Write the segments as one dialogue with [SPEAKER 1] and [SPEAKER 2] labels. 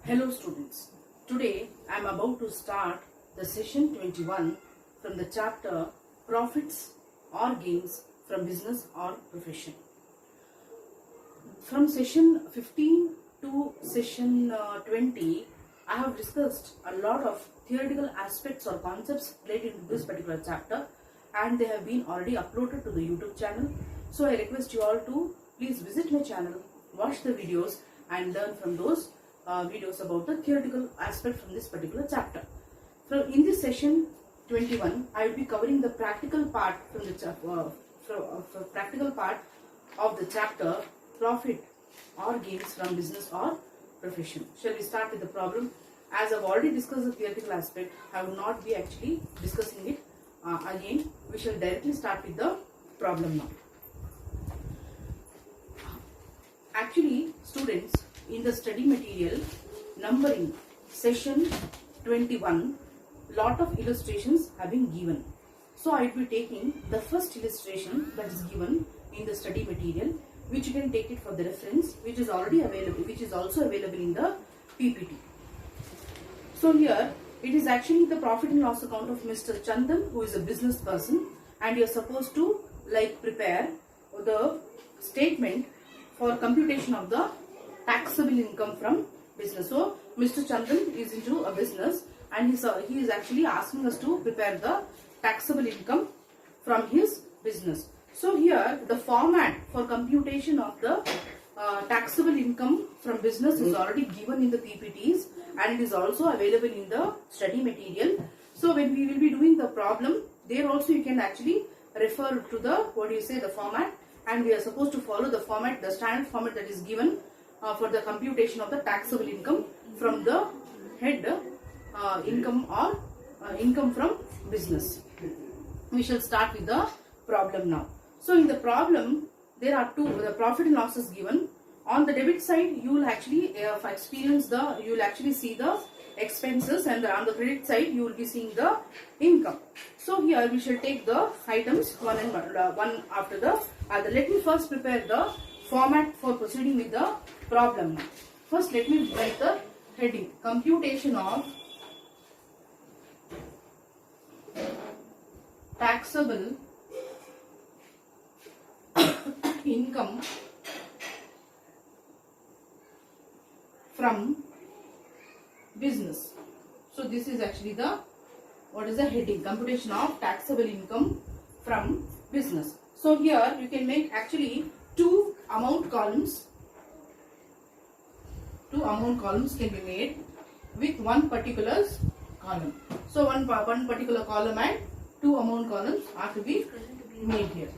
[SPEAKER 1] Hello students, today I am about to start the session 21 from the chapter Profits or Gains from Business or Profession. From session 15 to session 20, I have discussed a lot of theoretical aspects or concepts related to this particular chapter, and they have been already uploaded to the YouTube channel. So I request you all to please visit my channel, watch the videos and learn from those videos about the theoretical aspect from this particular chapter. In this session 21, I will be covering the practical part from the practical part of the chapter Profit or Gains from Business or Profession. Shall we start with the problem? As I have already discussed the theoretical aspect, I will not be actually discussing it again. We shall directly start with the problem now. Actually, students, in the study material numbering session 21, lot of illustrations have been given. So I will be taking the first illustration that is given in the study material, which you can take it for the reference, which is already available, which is also available in the PPT. So here it is actually the profit and loss account of Mr. Chandan, who is a business person, and you are supposed to prepare the statement for computation of the taxable income from business. So Mr. Chandan is into a business, and he is actually asking us to prepare the taxable income from his business. So here the format for computation of the taxable income from business is already given in the PPTs, and it is also available in the study material. So when we will be doing the problem, there also you can actually refer to the the format, and we are supposed to follow the format, the standard format that is given for the computation of the taxable income from the head income or income from business. We shall start with the problem now. So in the problem, there are the profit and losses given. On the debit side, you will actually you will actually see the expenses, and on the credit side, you will be seeing the income. So here we shall take the items one after the other. Let me first prepare the format for proceeding with the problem. First, let me write the heading: computation of taxable income from business. So this is actually the heading: computation of taxable income from business. So here you can make actually two amount columns. Two amount columns can be made with one particular column. So one particular column and two amount columns are to be made here.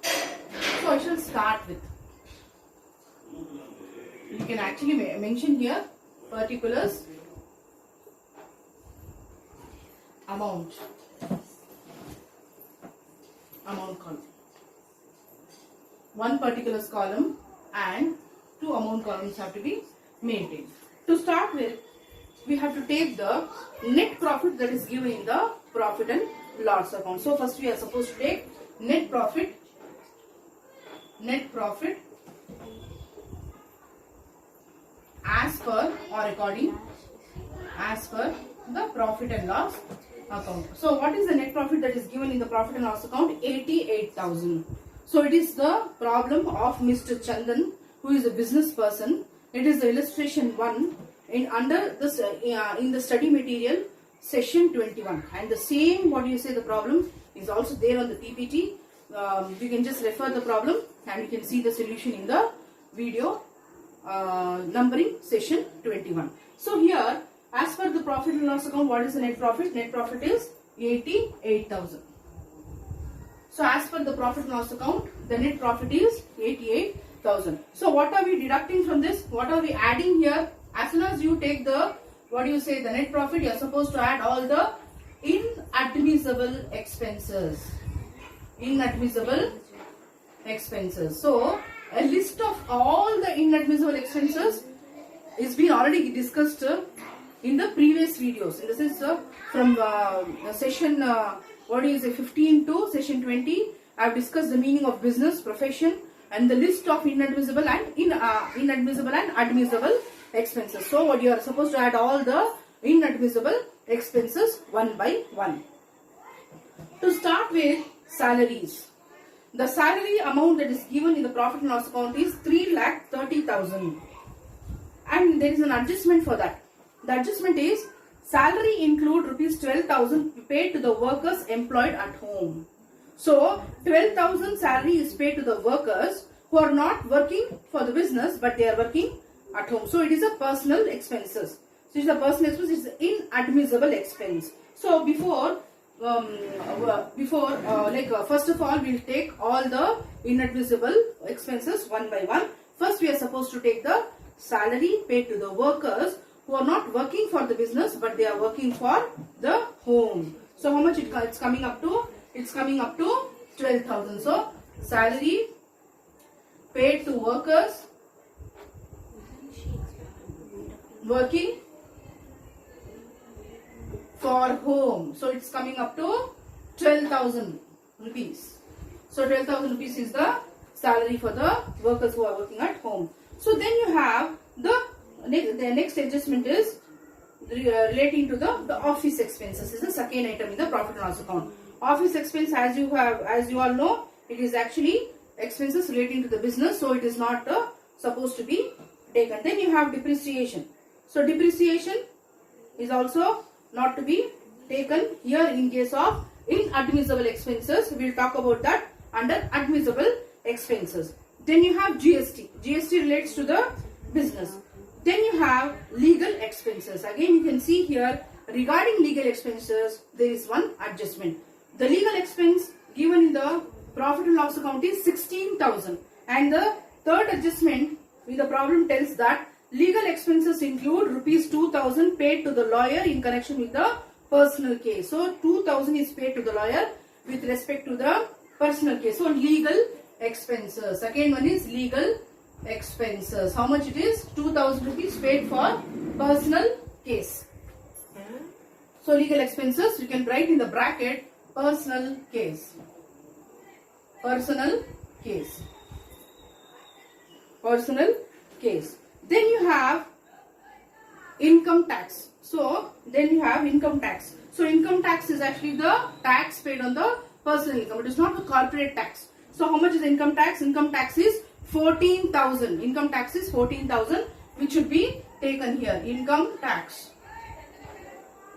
[SPEAKER 1] So I shall start with, you can actually mention here particulars amount column. One particular column and two amount columns have to be maintained. To start with, we have to take the net profit that is given in the profit and loss account. So first we are supposed to take net profit as per or according as per the profit and loss account. So what is the net profit that is given in the profit and loss account? 88,000. So it is the problem of Mr. Chandan, who is a business person. It is the illustration 1 under this in the study material session 21, and the same the problem is also there on the PPT. You can just refer the problem and you can see the solution in the video numbering session 21. So here, as per the profit and loss account, what is the net profit? Net profit is 88,000. So as per the profit and loss account, the net profit is 88,000. So what are we deducting from this? What are we adding here? As soon as you take the the net profit, you are supposed to add all the inadmissible expenses. Inadmissible expenses. So a list of all the inadmissible expenses is been already discussed in the previous videos. In the sense from session 15 to session 20, I have discussed the meaning of business, profession, and the list of inadmissible and admissible expenses. So what you are supposed to add all the inadmissible expenses one by one. To start with, salaries. The salary amount that is given in the profit and loss account is 3,30,000, and there is an adjustment for that. The adjustment is salary include rupees 12,000 paid to the workers employed at home. So 12,000 salary is paid to the workers who are not working for the business but they are working at home. So it is a personal expenses. So it is a personal expense. It is inadmissible expense. So first of all, we'll take all the inadmissible expenses one by one. First, we are supposed to take the salary paid to the workers who are not working for the business but they are working for the home. So how much it's coming up to? It's coming up to 12,000. So salary paid to workers working for home. So it's coming up to 12,000 rupees. So 12,000 rupees is the salary for the workers who are working at home. So then you have the next adjustment is relating to the office expenses. Is the second item in the profit and loss account. Office expense, as you all know, it is actually expenses relating to the business. So it is not supposed to be taken. Then you have depreciation. So depreciation is also not to be taken here in case of inadmissible expenses. We will talk about that under admissible expenses. Then you have GST. GST relates to the business. Then you have legal expenses. Again, you can see here regarding legal expenses, there is one adjustment. The legal expense given in the profit and loss account is 16,000. And the third adjustment in the problem tells that legal expenses include rupees 2,000 paid to the lawyer in connection with the personal case. So 2,000 is paid to the lawyer with respect to the personal case. So legal expenses. Second one is legal expenses. How much it is? 2,000 rupees paid for personal case. So legal expenses, you can write in the bracket personal case. Personal case. Personal case. Then you have income tax. So then you have income tax. So income tax is actually the tax paid on the personal income. It is not the corporate tax. So how much is income tax? Income tax is 14,000. Income tax is 14,000, which should be taken here. Income tax.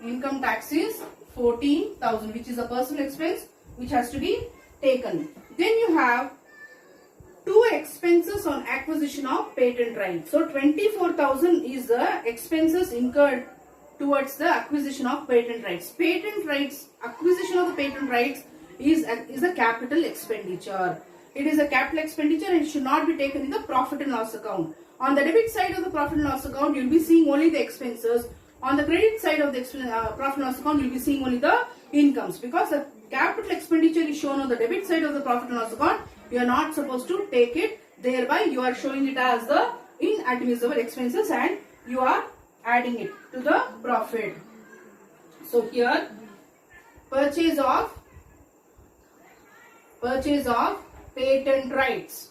[SPEAKER 1] Income tax is 14,000, which is a personal expense which has to be taken. Then you have two expenses on acquisition of patent rights. So 24,000 is the expenses incurred towards the acquisition of patent rights. Patent rights, acquisition of the patent rights is a capital expenditure. It is a capital expenditure and it should not be taken in the profit and loss account. On the debit side of the profit and loss account, you will be seeing only the expenses. On the credit side of the profit and loss account, you will be seeing only the incomes. Because the capital expenditure is shown on the debit side of the profit and loss account, you are not supposed to take it. Thereby, you are showing it as the inadmissible expenses and you are adding it to the profit. So here, purchase of patent rights.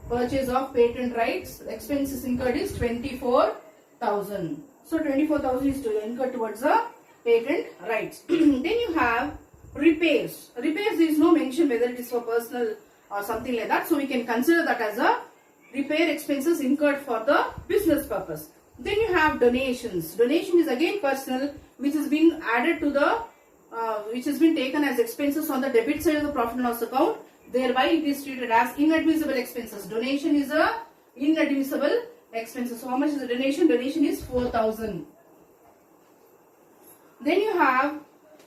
[SPEAKER 1] Purchase of patent rights, expenses incurred is 24,000. So 24,000 is incurred towards the patent rights. Then you have repairs. Repairs, there is no mention whether it is for personal or something like that. So we can consider that as a repair expenses incurred for the business purpose. Then you have donations. Donation is again personal, which has been added to the which has been taken as expenses on the debit side of the profit and loss account. Thereby, it is treated as inadmissible expenses. Donation is a inadmissible expenses. So how much is the donation? Donation is 4,000. Then you have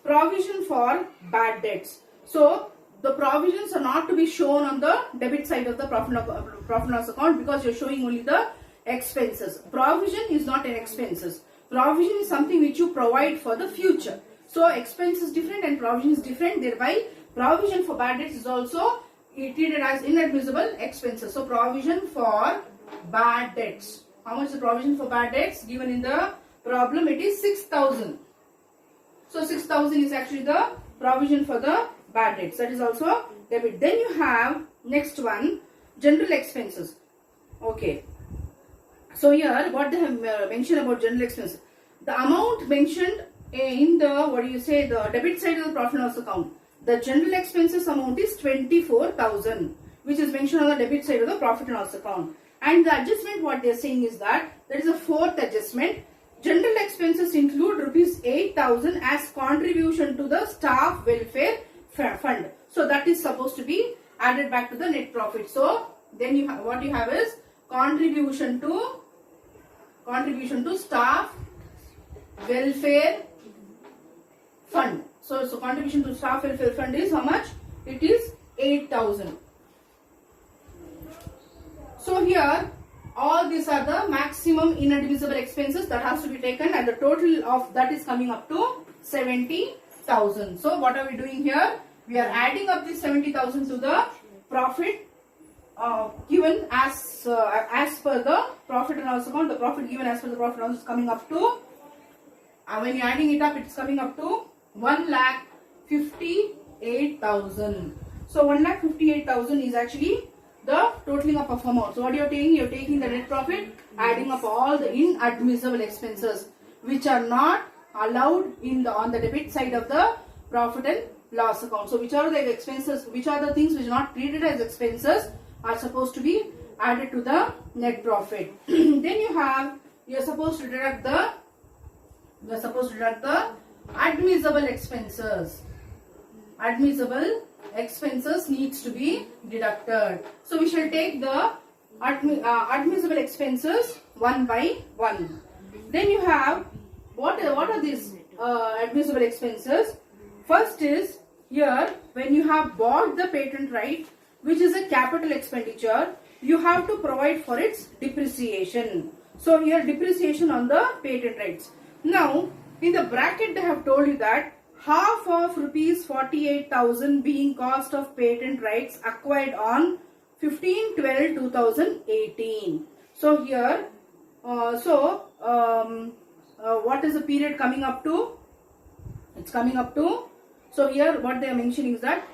[SPEAKER 1] provision for bad debts. So the provisions are not to be shown on the debit side of the profit and loss account because you are showing only the expenses. Provision is not an expenses. Provision is something which you provide for the future. So expense is different and provision is different. Thereby, provision for bad debts is also treated as inadmissible expenses. So provision for bad debts. How much is the provision for bad debts? Given in the problem, it is 6,000. So 6,000 is actually the provision for the bad debts. That is also debit. Then you have next one, general expenses. Okay. So here what they have mentioned about general expenses, the amount mentioned in the the debit side of the profit and loss account, the general expenses amount is 24,000, which is mentioned on the debit side of the profit and loss account. And the adjustment what they are saying is that there is a fourth adjustment. General expenses include rupees 8,000 as contribution to the staff welfare fund. So that is supposed to be added back to the net profit. So then you have, what you have is contribution to staff welfare fund. So contribution to staff welfare fund is how much? It is 8,000. So here all these are the maximum inadmissible expenses that has to be taken, and the total of that is coming up to 70,000. So what are we doing here? We are adding up this 70,000 to the profit given as per the profit and loss account. The profit given as per the profit and loss is coming up to, when you are adding it up, it's coming up to 1,58,000. So 1,58,000 is actually the totaling up of amount. So what you are taking? You are taking the net profit, adding up all the inadmissible expenses which are not allowed on the debit side of the profit and loss account. So which are the expenses, which are the things which are not treated as expenses are supposed to be added to the net profit. Then you are supposed to deduct the admissible expenses. Admissible expenses needs to be deducted. So we shall take the admissible expenses one by one. Then you have what are these admissible expenses? First is here, when you have bought the patent right, which is a capital expenditure, you have to provide for its depreciation. So here depreciation on the patent rights. Now in the bracket they have told you that half of rupees 48,000 being cost of patent rights acquired on 15/12/2018. So here, what is the period coming up to? It's coming up to, so here what they are mentioning is that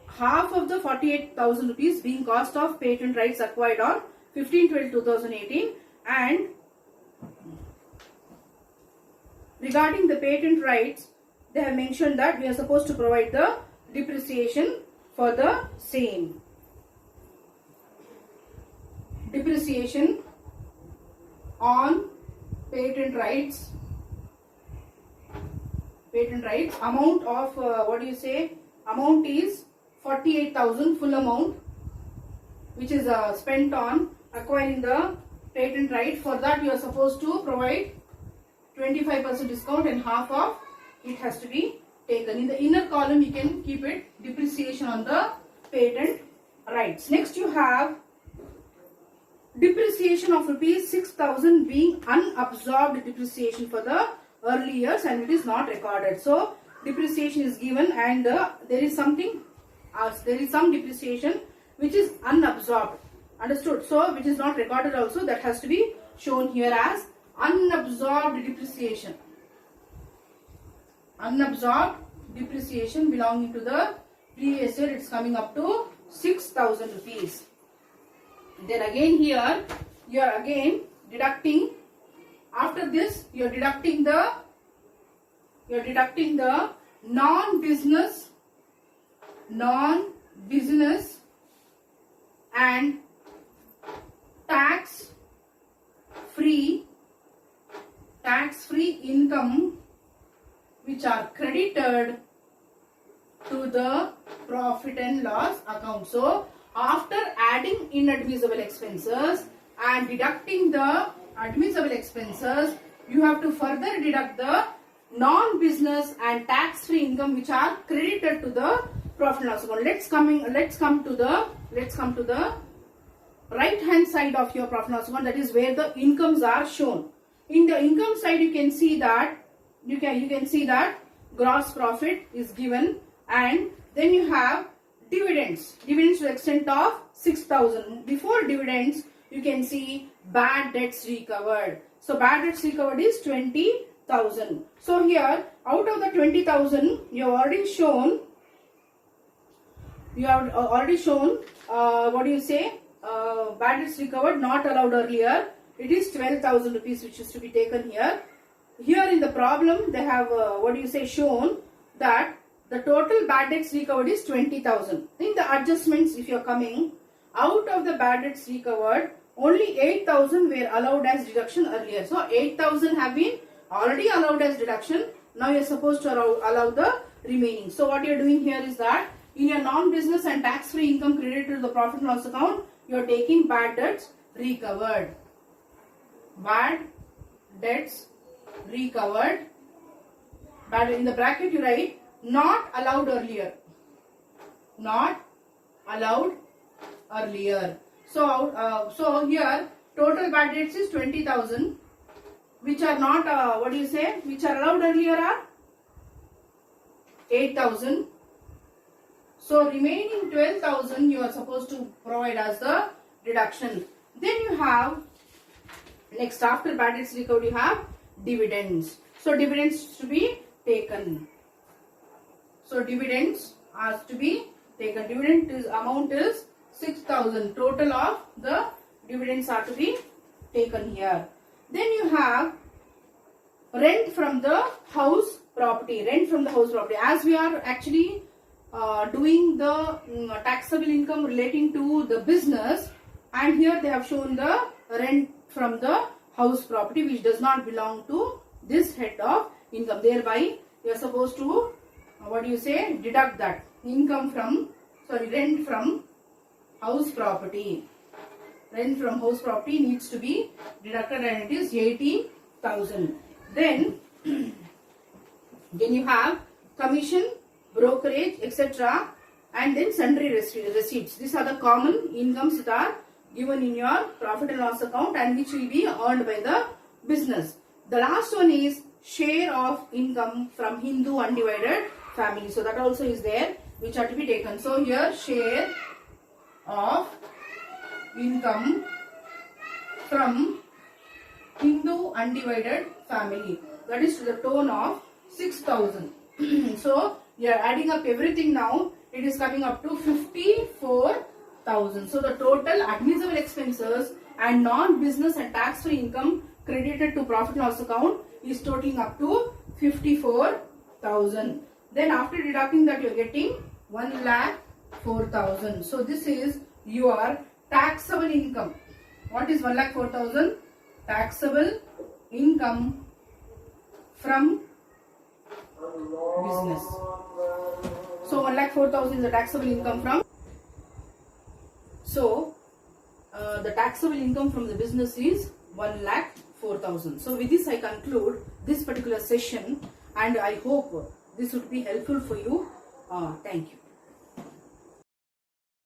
[SPEAKER 1] half of the 48,000 rupees being cost of patent rights acquired on 15/12/2018, and regarding the patent rights, they have mentioned that we are supposed to provide the depreciation for the same. Depreciation on patent rights. Patent rights amount of amount is 48,000 full amount, which is spent on acquiring the patent right. For that you are supposed to provide 25% discount, and half of it has to be taken. In the inner column you can keep it depreciation on the patent rights. Next you have depreciation of rupees 6,000 being unabsorbed depreciation for the early years, and it is not recorded. So depreciation is given, and there is some depreciation which is unabsorbed. Understood? So which is not recorded also, that has to be shown here as unabsorbed depreciation. Unabsorbed depreciation belonging to the previous year, it's coming up to 6,000 rupees. Then again here you are again deducting, after this you are deducting the non-business and tax free income which are credited to the profit and loss account. So after adding inadmissible expenses and deducting the admissible expenses, you have to further deduct the non-business and tax-free income which are credited to the profit and loss account. Let's come to the right hand side of your profit and loss account. That is where the incomes are shown. In the income side, you can see that gross profit is given, and then you have dividends to the extent of 6,000. Before dividends, you can see bad debts recovered. So bad debts recovered is 20,000. So here, out of the 20,000, you have already shown bad debts recovered not allowed earlier. It is 12,000 rupees which is to be taken here. Here in the problem they have shown that the total bad debts recovered is 20,000. In the adjustments, if you are coming out of the bad debts recovered, only 8,000 were allowed as deduction earlier. So 8,000 have been already allowed as deduction. Now you are supposed to allow the remaining. So what you are doing here is that in your non-business and tax-free income credited to the profit and loss account, you are taking bad debts recovered. Bad debts recovered. Bad, in the bracket you write not allowed earlier. Not allowed earlier. So here total bad debts is 20,000, which are not which are allowed earlier are 8,000. So remaining 12,000 you are supposed to provide as the deduction. Then you have next, after bad debts recovered, you have dividends. So dividends to be taken. So dividends are to be taken. Dividend amount is 6,000. Total of the dividends are to be taken here. Then you have rent from the house property. Rent from the house property. As we are actually doing the taxable income relating to the business, and here they have shown the rent from the house property which does not belong to this head of income. Thereby you are supposed to deduct that income from rent from house property. Rent from house property needs to be deducted and it is 18,000. Then you have commission, brokerage, etc. and then sundry receipts. These are the common incomes that are given in your profit and loss account and which will be earned by the business. The last one is share of income from Hindu undivided family. So that also is there, which are to be taken. So here share of income from Hindu undivided family, that is to the tone of 6,000. So you are adding up everything now, it is coming up to 54,000. So the total admissible expenses and non-business and tax-free income credited to profit and loss account is totaling up to 54,000. Then after deducting that you are getting 1,04,000. So this is your taxable income. What is 1,04,000? Taxable income from business. So 1,04,000 is the taxable income from. So the taxable income from the business is 1,04,000. So with this I conclude this particular session and I hope this would be helpful for you. Thank you.